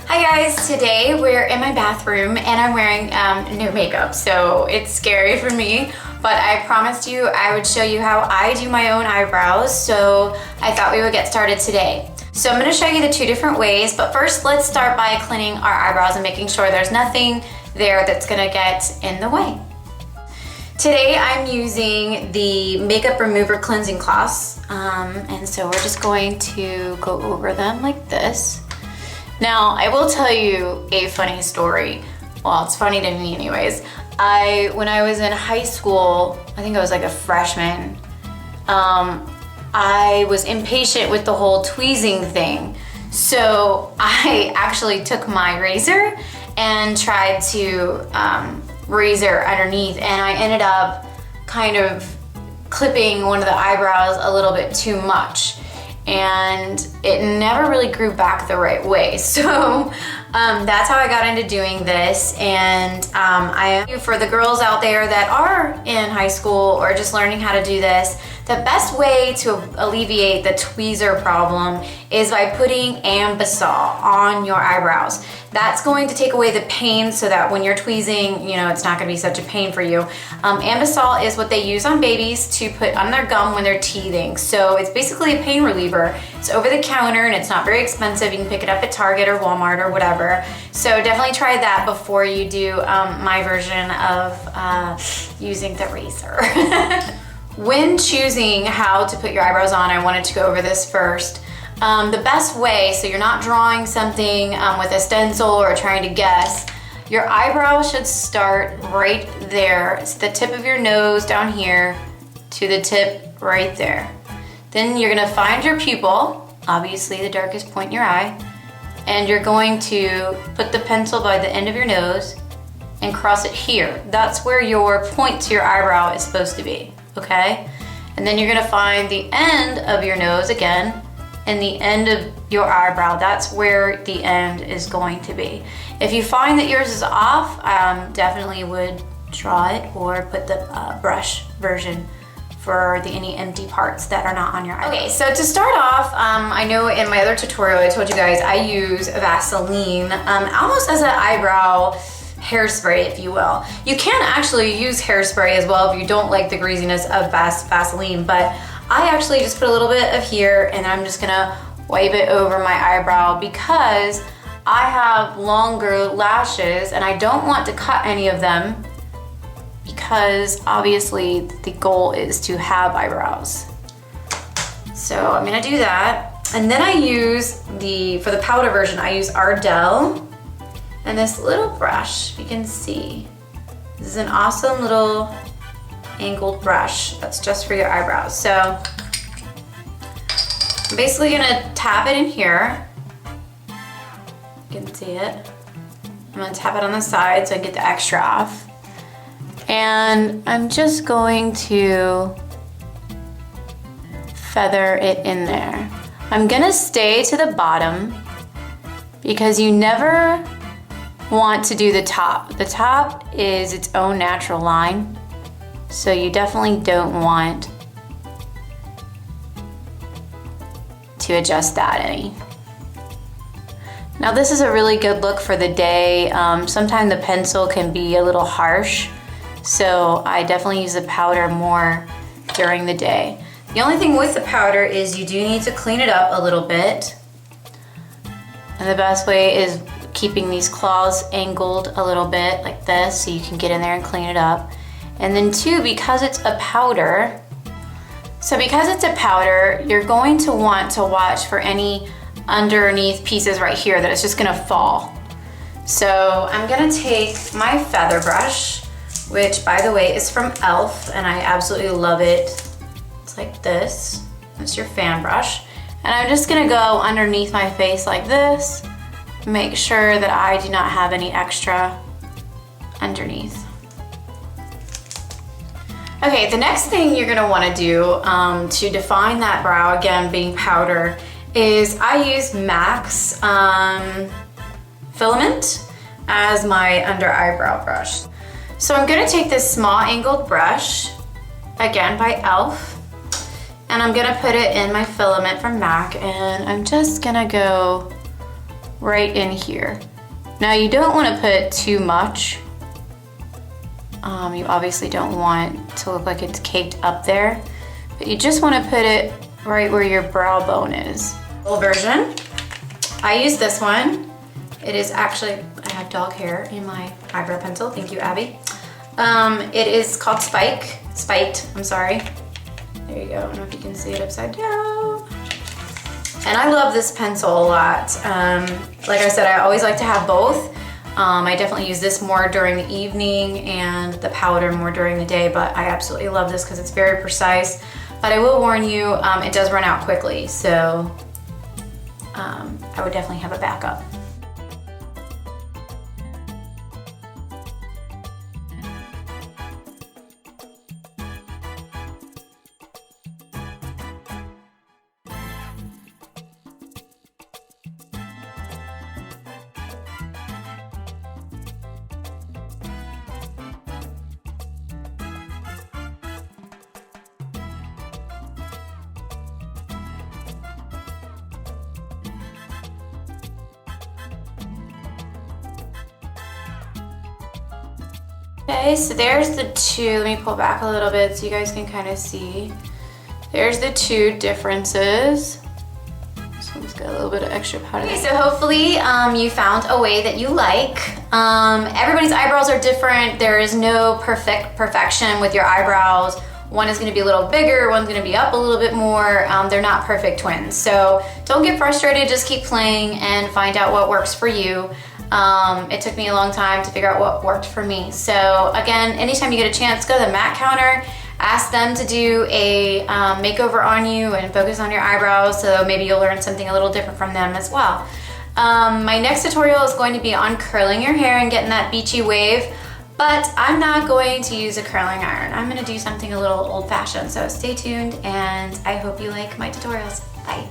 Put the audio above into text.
Hi guys, today we're in my bathroom and I'm wearing no makeup, so it's scary for me, but I promised you I would show you how I do my own eyebrows, so I thought we would get started today. So I'm going to show you the two different ways, but first let's start by cleaning our eyebrows and making sure there's nothing there that's going to get in the way. Today I'm using the makeup remover cleansing cloths, and so we're just going to go over them like this. Now, I will tell you a funny story. Well, it's funny to me anyways. When I was in high school, I think I was like a freshman, I was impatient with the whole tweezing thing. So I actually took my razor and tried to razor underneath, and I ended up kind of clipping one of the eyebrows a little bit too much. And it never really grew back the right way. So that's how I got into doing this. And for the girls out there that are in high school or just learning how to do this, the best way to alleviate the tweezer problem is by putting Ambisol on your eyebrows. That's going to take away the pain so that when you're tweezing, you know, it's not gonna be such a pain for you. Ambisol is what they use on babies to put on their gum when they're teething. So it's basically a pain reliever. It's over the counter and it's not very expensive. You can pick it up at Target or Walmart or whatever. So definitely try that before you do my version of using the razor. When choosing how to put your eyebrows on, I wanted to go over this first. The best way, so you're not drawing something with a stencil or trying to guess, your eyebrow should start right there. It's the tip of your nose down here to the tip right there. Then you're gonna find your pupil, obviously the darkest point in your eye, and you're going to put the pencil by the end of your nose and cross it here. That's where your point to your eyebrow is supposed to be, okay? And then you're gonna find the end of your nose again, and the end of your eyebrow, that's where the end is going to be. If you find that yours is off, definitely would draw it or put the brush version for any empty parts that are not on your eyebrow. Okay, so to start off, I know in my other tutorial I told you guys I use Vaseline almost as an eyebrow hairspray, if you will. You can actually use hairspray as well if you don't like the greasiness of Vaseline, but I actually just put a little bit of here and I'm just gonna wipe it over my eyebrow because I have longer lashes and I don't want to cut any of them because obviously the goal is to have eyebrows. So I'm gonna do that. And then I use for the powder version, I use Ardell and this little brush, you can see. This is an awesome little angled brush that's just for your eyebrows. So I'm basically gonna tap it in here. You can see it. I'm gonna tap it on the side so I get the extra off. And I'm just going to feather it in there. I'm gonna stay to the bottom because you never want to do the top. The top is its own natural line. So you definitely don't want to adjust that any. Now this is a really good look for the day. Sometimes the pencil can be a little harsh, so I definitely use the powder more during the day. The only thing with the powder is you do need to clean it up a little bit. And the best way is keeping these claws angled a little bit like this so you can get in there and clean it up. And then two, because it's a powder, you're going to want to watch for any underneath pieces right here that it's just gonna fall. So I'm gonna take my feather brush, which by the way is from e.l.f. and I absolutely love it. It's like this, that's your fan brush. And I'm just gonna go underneath my face like this, make sure that I do not have any extra underneath. Okay, the next thing you're gonna wanna do to define that brow, again being powder, is I use MAC's filament as my under eyebrow brush. So I'm gonna take this small angled brush, again by e.l.f., and I'm gonna put it in my filament from MAC, and I'm just gonna go right in here. Now you don't want to put too much. You obviously don't want to look like it's caked up there, but you just want to put it right where your brow bone is. Full version. I use this one. It is actually, I have dog hair in my eyebrow pencil. Thank you, Abby. It is called Spiked, I'm sorry. There you go, I don't know if you can see it upside down. And I love this pencil a lot. Like I said, I always like to have both. I definitely use this more during the evening and the powder more during the day, but I absolutely love this because it's very precise. But I will warn you, it does run out quickly, so I would definitely have a backup. Okay, so there's the two. Let me pull back a little bit so you guys can kind of see. There's the two differences. This one's got a little bit of extra powder. Okay, so hopefully you found a way that you like. Everybody's eyebrows are different. There is no perfection with your eyebrows. One is gonna be a little bigger, one's gonna be up a little bit more. They're not perfect twins. So don't get frustrated, just keep playing and find out what works for you. It took me a long time to figure out what worked for me. So again, anytime you get a chance, go to the MAC counter, ask them to do a makeover on you and focus on your eyebrows, so maybe you'll learn something a little different from them as well. My next tutorial is going to be on curling your hair and getting that beachy wave, but I'm not going to use a curling iron. I'm gonna do something a little old-fashioned, so stay tuned and I hope you like my tutorials. Bye.